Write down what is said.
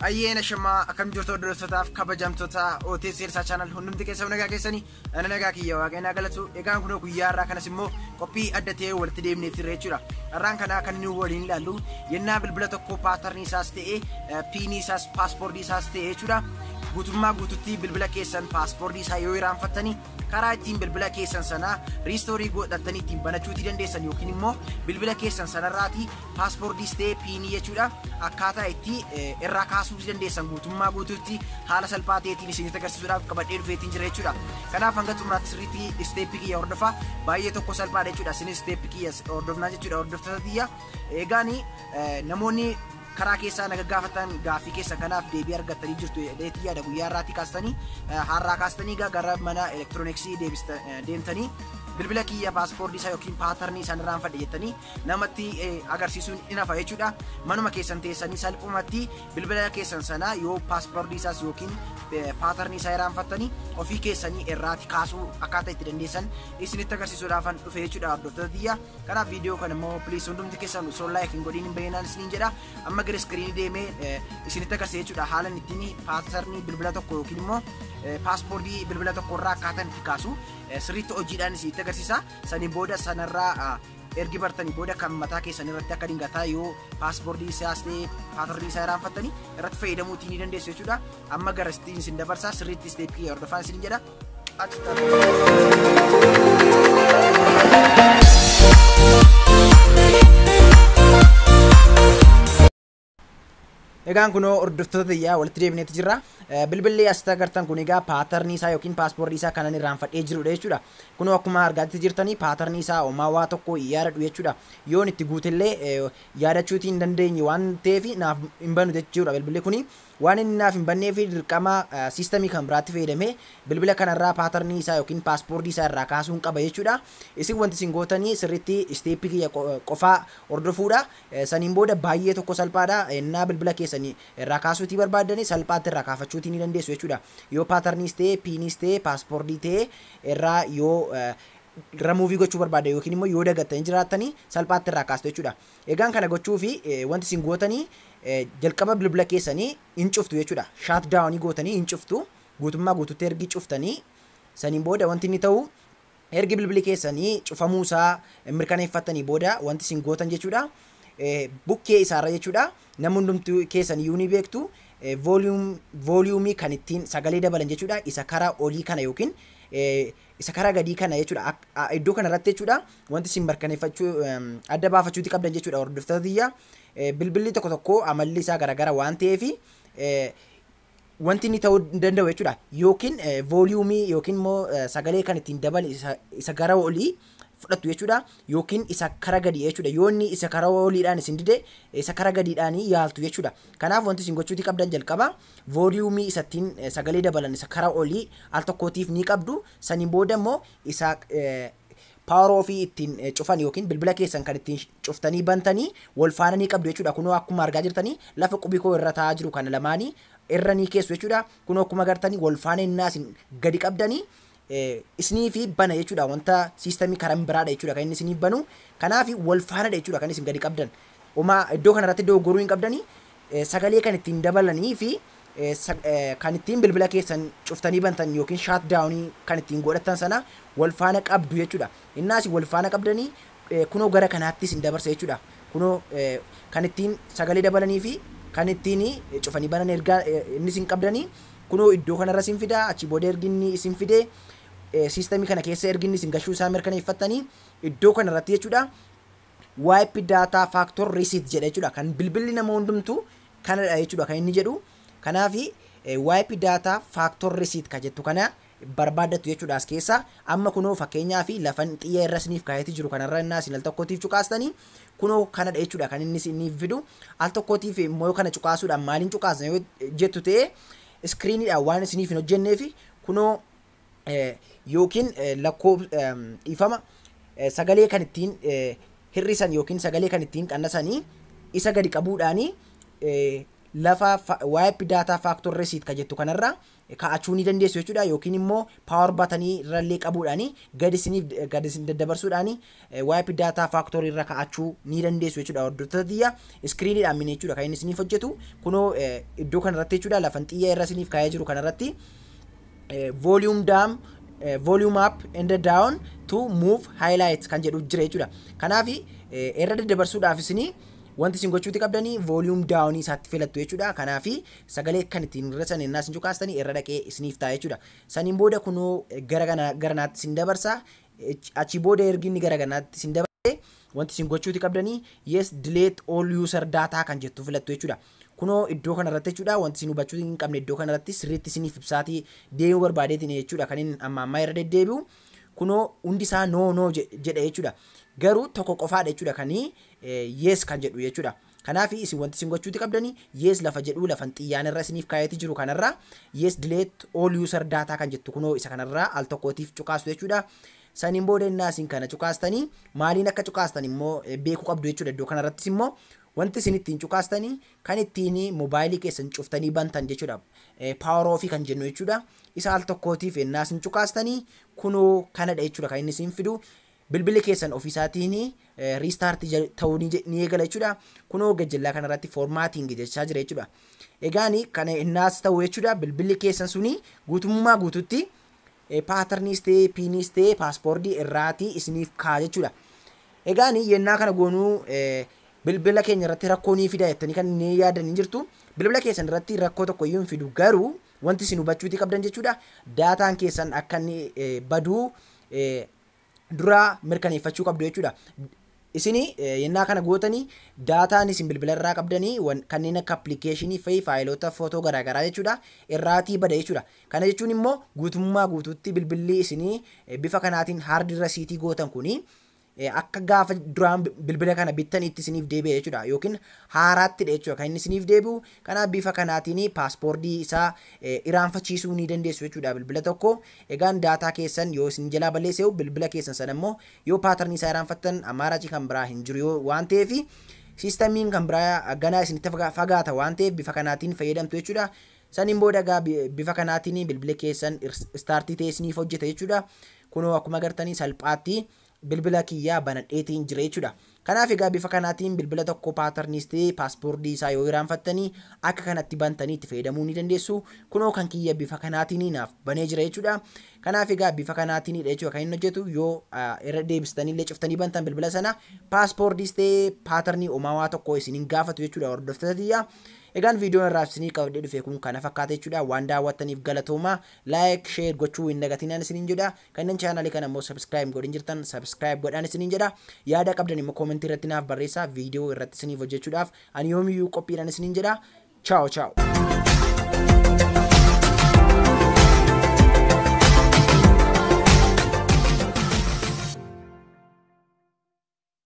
Ayyeena shamaa akkam jirtu hordoftotaaf kabajamtoota OTS Sirsaa channel hundumti keessan nagaa keessanii ana nagaa kiyya waaqeenaa galatu egaan kun guyyaa irraa kanas immoo qophii adda ta'e walitti deemnee tirree jechuudha. Irraan kana kan inni waliin ilaallu yennaa bilbila tokko paatarnii isaas ta'e piinii isaas paaspoortii isaas ta'e jechuudha. Guutummaa guututti bilbila keessan paaspoortii isaa yoo iraanfattanii karaa ittiin bilbila keessan sana riistoorii godhattanii ittiin banachuutii dandeessan yookiin immoo bilbila keessan sanarraatii paaspoortiis ta'e piinii jechuudha akkaataa itti irraa kaasuu dandeessan guutummaa guututti haala salphaa ta'eetiin isinitti agarsiisuudhaaf qabadhee dhufeetiin jira jechuudha. Kanaaf hanga xumuraatti sirriitti isteeppii kiyya hordofaa baay'ee tokko salphaadha jechuudha. Isinis isteeppii kiyya hordofnaa jechuudha hordoftoota kiyya. Egaani namoonni karaa keessaa naga gaafatan gaafii keessa kanaaf deebii argattanii jirtu dheetii yaada guyyaa irraatti kaastanii har'aa kaastanii gara mana elektirooniksii deemtanii bilbila kiyya paaspoortii isaa yookiin paatarnii isaan irraanfadhe jettanii namatti agarsiisuun ni nafa jechuudha. Manuma keessan teessanii salphumatti bilbila keessan sana yoo paaspoortii isaas yookiin paatarnii isaa irraanfattanii ofii keessanii irraati kaasuu akkaataa itti dandeessan isinitti agarsiisuudhaafan dhufe jechuudha hordoftoota kiyya. Kanaaf viidiyoo kana immoo piliis hundumti keessan osoo laayik hin godhiin hin bayyinaan isiniin jedha. Amma gara iskiriinii deemee isinitti agarsiisa jechuudha haalan ittiin paatarnii bilbila tokko yookiin immoo paaspoortii bilbila tokko irraa akkaataa itti kaasu sirriitti hojiidhaan isinitti agarsiisa. Sanii booda sanarraa ergi bartanii booda kan mataa keessan irratti akka dingataa yoo paaspoortii isaas ta'e paatarnii isaa irraanfattanii irratti fayyadamuutii ni dandeessu jechuudha. Amma gara istiin isin dabarsaa sirriitti isteeppii hordofaa isin jedha. Egaan kun hordoftoota kiyya walitti deebineeti jirra. Bilbilli asitti agartan kun egaa paatarnii isaa yookiin paaspoortii isaa kanan irraanfadhee jirudha jechuudha. Kun akkuma argaatti jirtanii paatarnii isaa homaa waa tokko yaadadhu jechuudha. Yoon itti guutillee yaadachuutii hin dandeenye waan ta'eef naaf hin banu jechuudha bilbilli kuni. Waan inni naaf hin banneef dirqama siistemii kan biraatti fayyadamee bilbila kanarraa paatarnii isaa yookiin paaspoortii isaa irraa kaasuun qaba jechuudha. Isin wanti isin gootanii sirriitti isteeppii kiyya qofaa hordofuudha. Saniin booda baay'ee tokko salphaadha. Ennaa bilbila keessanii irraa kaasuutii barbaadanii salphaatti irraa kaafachuutii ni dandeessu jechuudha. Yoo paatarniis ta'e piiniis ta'e paaspoortii ta'e irraa yoo remuuvii gochuu barbaaddan yookiin immoo yoo dagattanii jiraattanii salphaatti irraa kaastu jechuudha. Egaan kana gochuufi wanti isin gootanii jalqaba bilbila keessanii hin cuftu jechuudha. Shaat daawunii gootanii hin cuftu guutummaa guututti ergi cuftanii saniin booda wanti inni ta'u ergi bilbili keessanii cufamuusaa mirkaneeffattanii booda wanti isin gootan jechuudha. Bukkee isaarra jechuudha. Namni hundumtuu keessan iyyuu ni beektu vooliyuumii kan ittiin sagalee dabalan jechuudha. Isa karaa olii kana yookiin isa karaa gadii kana jechuudha. Iddoo kanarratti jechuudha wanti isin mirkaneeffachuu adda baafachuuti qabdan jechuudha hordoftoota kiyya. Bilbilli tokko tokko amalli isaa garagara waan ta'eef wanti inni ta'uu danda'u jechuudha. Yookiin vooliyuumii yookiin immoo sagalee kan ittiin dabalan isa gara olii fudhattu jechuudha. Yookiin isa karaa gadii jechuudha. Yoo inni isa karaa oliidhaan isin dide isa karaa gadiidhaan yaaltu jechuudha. Kanaaf wanti isin gochuuti qabdan jalqaba vooliyuumii isattiin sagalee dabalan isa karaa olii al tokkootiif ni qabdu. Saniin booda immoo isa paawar ofii ittiin cufan yookiin bilbila keessan kan ittiin cuftanii bantanii wal faana ni qabdu jechuudha. Kunoo akkuma argaa jirtanii lafa qubii koo irra taa'aa jiru kana lamaanii irra ni keessu jechuudha. Kunoo akkuma agartanii wal faana innaa isin gadi qabdanii isinii fi bana jechuudha. Wanta siistemii karaa biraadha jechuudha kan inni isinii banu. Kanaaf wal faanadha jechuudha kan isin gadi qabdan. Homaa iddoo kanarratti dogoggoruu hin qabdanii sagalee kan ittiin dabalanii fi kan ittiin bilbila keessan cuftanii bantan yookiin shaat daawunii kan ittiin godhatan sana wal faana qabdu jechuudha. Innaas wal faana qabdanii kunoo gara kanaatti isin dabarsa jechuudha. Kunoo kan ittiin sagalee dabalanii fi kan ittiin cufanii banan ergaa inni isin qabdanii kunoo iddoo kanarra isin fidaa achi booda ergi inni isin fidee siistemii kana keessa ergi inni isin gashuu isaa mirkaneeffattanii iddoo kanarratti jechuudha. Wipe data factor reset jedha jechuudha. Kan bilbilli nama hundumtuu kanadha jechuudha kan inni jedhu. Kanaafi wipe data factor reset ka jettu kana barbaadatu jechuudha as keessa. Amma kunoo fakkeenyaa fi lafan xiyya irra isiniif kaayati jiru kanarra innaa isin al tokkootiif cuqaastanii kunoo kanadha jechuudha kan inni isiniif fidu. Al tokkootiif immoo kana cuqaasuudhaan maaliin cuqaasna yoo jettu ta'e iskiriiniidhaan waan isiniif hin hojjenneefi kunoo yookiin ifama sagalee kan ittiin hirrisan yookiin sagalee kan ittiin qannasanii isa gadi qabuudhaanii lafa wipe data factor reset ka jettu kanarra kaa'achuu ni dandeessu jechuudha yookiin immoo power buttonii irrallee qabuudhaani gadi isin daddabarsuudhaani wipe data factory irra kaa'achuu ni dandeessu jechuudha hordoftoota xiyyaa iskiriiniidhaan mini jechuudha kan inni isiniif hojjetu kunoo iddoo kanarratti jechuudha lafan xiyyaa irra isiniif kaa'ee jiru kanarratti volume down volume up and down to move highlights kan jedhu jira jechuudha kanaaf irra daddabarsuudhaaf isinii wanti isin gochuuti qabdanii volume down isaatti filattu jechuudha kanaafi sagalee kan ittiin irrasan innaa isin cukaastanii irra dhaqee isiniif ta'a jechuudha saniin booda kunoo garanaatti isin dabarsa achi booda erginni garanaatti isin dabarse wanti isin gochuuti qabdanii yes delete all user data kan jettu filattu jechuudha kunoo iddoo kanarratti jechuudha wanti isin hubachuu hin qabne iddoo kanarratti sirriitti isiniif ibsaatii deemuu barbaadeetiin jechuudha kan inni amma irra deddeebi'u kunoo hundi isaa no jedha jechuudha garuu tokko qofaadha jechuudha kanii yes kan jedhu jechuudha kanaaf isin wanti isin gochuuti qabdanii yes lafa jedhu lafan xiyyaan irra isiniif kaayati jiru kanarra yes delete all user data kan jettu kunoo isa kanarra al tokkootiif cukaastu jechuudha saniin booda innaa isin kana cukaastanii maaliin akka cukaastan immoo beekuu qabdu jechuudha iddoo kanarrattis immoo wanti isin ittiin cukaastanii kan ittiin moobaayilii keessan cuftanii bantan jechuudha power off kan jennu jechuudha isa al tokkootiif innaa isin cukaastanii kunoo kanadha jechuudha kan inni isin fidu bilbili keessan ofiisaatiin restart ta'uu ni eegala jechuudha kunoo gajjallaa kanarratti formatting jechaa jira jechuudha egaani kana innaas ta'u jechuudha bilbilli keessan suni guutummaa guututti paatterniis ta'ee piiniis ta'ee paaspoortii irraatii isiniif kaa jechuudha egaani yennaa kana goonuu bilbila keenya irratti rakkoo ni fida jettanii kan inni yaadanii jirtu bilbila keessan irratti rakkoo tokko iyyuu hin fidu garuu wanti isin hubachuuti qabdan jechuudha daataan keessan akka inni baduu dura mirkaneeffachuu qabdu jechuudha isini yennaa kana gootanii daataan isin bilbila irraa qabdanii kanneen akka appilikeeshinii fi faayilota footoo garaagaraa jechuudha irraatii bada jechuudha kana jechuun immoo guutummaa guutuutti bilbilli isinii bifa kanaatiin haardi rasiitii gootan kuni akka gaafa duraan bilbila kana bittanitti isiniif deebi'e jechuudha yookiin haaraatti jechuudha kan inni isiniif deebi'u kanaaf bifa kanaatiin paaspoortii isaa iraanfachiisuu ni dandeessu jechuudha bilbila tokko egaan daataa keessan yoo isin jalaa balleesseewu bilbila keessan sana immoo yoo paatarnii isaa iraanfattan amaarachi kan biraa hin jiru yoo waan ta'eef siistamiin kan biraa ganaa isinitti fagaata waan ta'eef bifa kanaatiin fayyadamtu jechuudha saniin booda egaa bifa kanaatiin bilbila keessan istaartii ta'ee isiniif hojjeta jechuudha kunoo akkuma agartanii salphaatti bilbila kiyyaa banadheetiin jira jechuudha kanaaf egaa bifa kanaatiin bilbila tokko paatarniis ta'ee paaspoortii isaa yoo iraanfattanii akka kanatti bantanii itti fayyadamuu ni dandeessu kunoo kan kiyya bifa kanaatiin naaf banee jira jechuudha kanaaf egaa bifa kanaatiin jechuudha kan inni hojjetu yoo irra deebistanii illee cuftanii bantan bilbila sana paaspoortiis ta'ee paatarnii uumamaa tokko isin hin gaafatu jechuudha hordoftoota xiyyaa egaan viidiyoon irraa isinii qabadhee dhufe kun kana fakkaata jechuudha waan daawwattaniif galatooma laayik sheer gochuu hin dagatinaan isiniin jedha kanneen chaanalii kana immoo sabskiraayib godhin jirtan sabskiraayib godhaan isiniin jedha yaada qabdan immoo koomentii irratti naaf barreessaa viidiyoo irratti isiniif hojjechuudhaaf ani yoomiyyuu qophiidhaan isiniin jedha chaaw chaaw